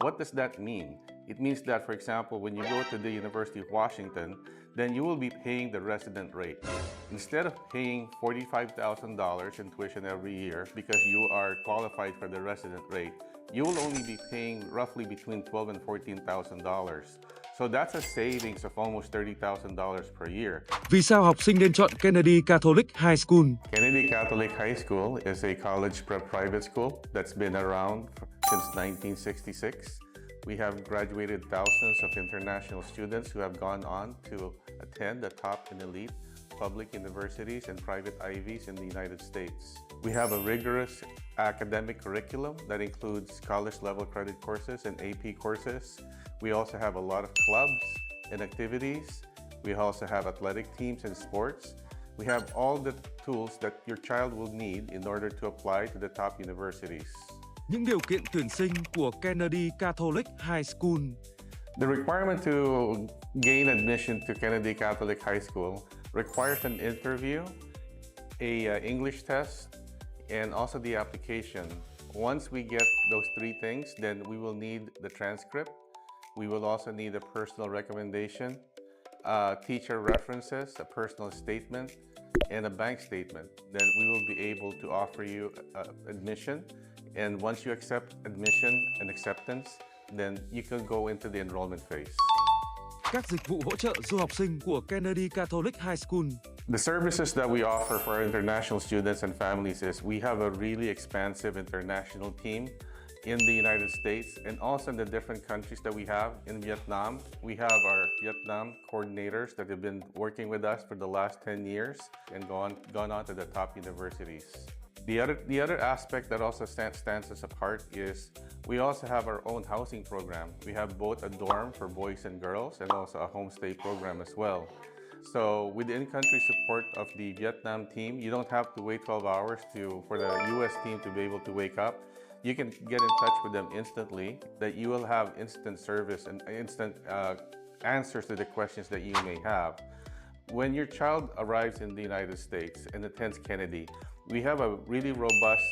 What does that mean? It means that, for example, when you go to the University of Washington, then you will be paying the resident rate. Instead of paying $45,000 in tuition every year because you are qualified for the resident rate, you will only be paying roughly between $12,000 and $14,000. So that's a savings of almost $30,000 per year. Vì sao học sinh nên chọn Kennedy Catholic High School? Kennedy Catholic High School is a college prep-private school that's been around since 1966. We have graduated thousands of international students who have gone on to attend the top and elite public universities and private Ivies in the United States. We have a rigorous academic curriculum that includes college-level credit courses and AP courses. We also have a lot of clubs and activities. We also have athletic teams and sports. We have all the tools that your child will need in order to apply to the top universities. Những điều kiện tuyển sinh của Kennedy Catholic High School. The requirement to gain admission to Kennedy Catholic High School requires an interview, a English test, and also the application. Once we get those three things, then we will need the transcript. We will also need a personal recommendation, teacher references, a personal statement, and a bank statement. Then we will be able to offer you admission. And once you accept admission and acceptance, then you can go into the enrollment phase. Các dịch vụ hỗ trợ du học sinh của Kennedy Catholic High School. The services that we offer for our international students and families is we have a really expansive international team in the United States and also in the different countries that we have. In Vietnam, we have our Vietnam coordinators that have been working with us for the last 10 years and gone on to the top universities. The other aspect that also stands us apart is we also have our own housing program. We have both a dorm for boys and girls and also a homestay program as well. So with the in-country support of the Vietnam team, you don't have to wait 12 hours for the US team to be able to wake up. You can get in touch with them instantly, that you will have instant service and instant answers to the questions that you may have. When your child arrives in the United States and attends Kennedy, we have a really robust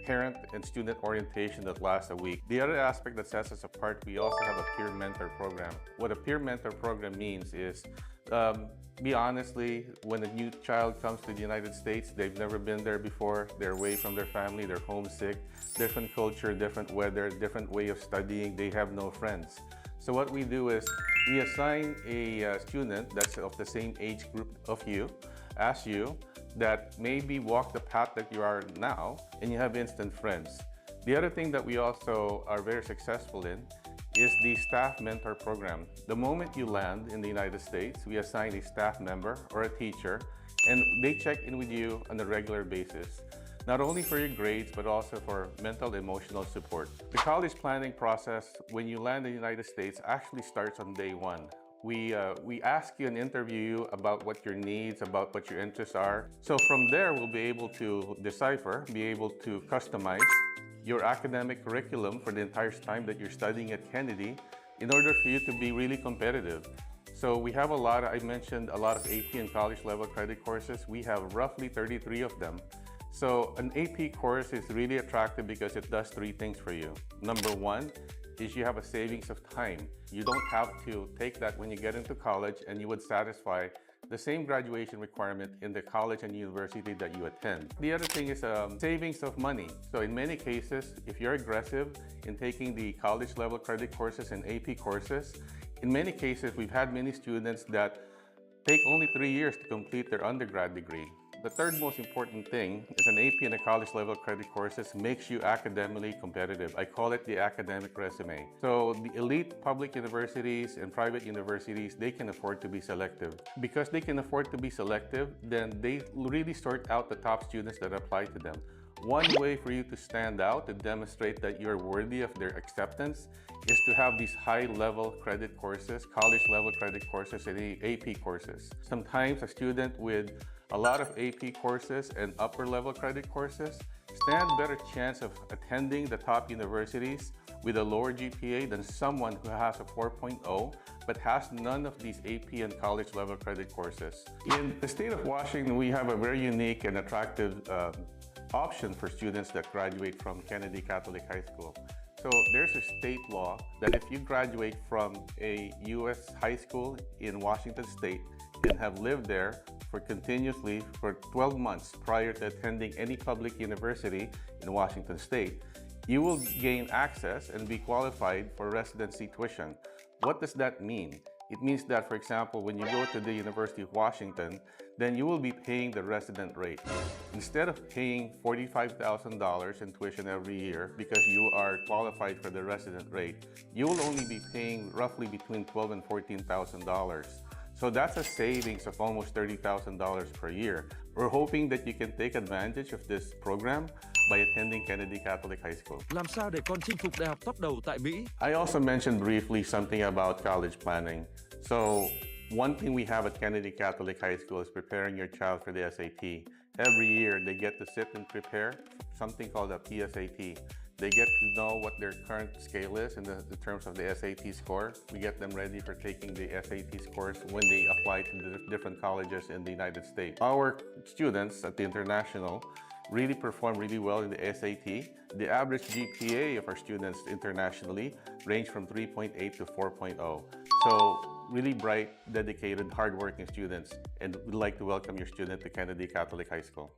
parent and student orientation that lasts a week. The other aspect that sets us apart, we also have a peer mentor program. What a peer mentor program means is, be honestly, when a new child comes to the United States, they've never been there before, they're away from their family, they're homesick, different culture, different weather, different way of studying, they have no friends. So what we do is we assign a student that's of the same age group of you, as you, that maybe walk the path that you are now, and you have instant friends. The other thing that we also are very successful in is the staff mentor program. The moment you land in the United States, we assign a staff member or a teacher, and they check in with you on a regular basis, not only for your grades, but also for mental, emotional support. The college planning process, when you land in the United States, actually starts on day one. We ask you and interview you about what your needs, about what your interests are. So from there, we'll be able to decipher, be able to customize your academic curriculum for the entire time that you're studying at Kennedy in order for you to be really competitive. So we have I mentioned a lot of AP and college level credit courses. We have roughly 33 of them. So an AP course is really attractive because it does three things for you. Number one is you have a savings of time. You don't have to take that when you get into college, and you would satisfy the same graduation requirement in the college and university that you attend. The other thing is savings of money. So in many cases, if you're aggressive in taking the college level credit courses and AP courses, in many cases, we've had many students that take only 3 years to complete their undergrad degree. The third most important thing is an AP and a college level credit courses makes you academically competitive. I call it the academic resume. So the elite public universities and private universities, they can afford to be selective. Because they can afford to be selective, then they really sort out the top students that apply to them. One way for you to stand out, to demonstrate that you're worthy of their acceptance, is to have these high-level credit courses, college-level credit courses, and AP courses. Sometimes a student with a lot of AP courses and upper-level credit courses stand better chance of attending the top universities with a lower GPA than someone who has a 4.0 but has none of these AP and college-level credit courses. In the state of Washington, we have a very unique and attractive option for students that graduate from Kennedy Catholic High School. So there's a state law that if you graduate from a U.S. high school in Washington State and have lived there continuously for 12 months prior to attending any public university in Washington State, you will gain access and be qualified for residency tuition. What does that mean? It means that, for example, when you go to the University of Washington, then you will be paying the resident rate. Instead of paying $45,000 in tuition every year because you are qualified for the resident rate, you will only be paying roughly between $12,000 and $14,000. So that's a savings of almost $30,000 per year. We're hoping that you can take advantage of this program by attending Kennedy Catholic High School. Làm sao để con chinh phục đại học top đầu tại Mỹ? I also mentioned briefly something about college planning. So one thing we have at Kennedy Catholic High School is preparing your child for the SAT. Every year they get to sit and prepare something called a PSAT. They get to know what their current scale is in the terms of the SAT score. We get them ready for taking the SAT scores when they apply to the different colleges in the United States. Our students at the International really perform really well in the SAT. The average GPA of our students internationally range from 3.8 to 4.0. So really bright, dedicated, hardworking students, and we'd like to welcome your student to Kennedy Catholic High School.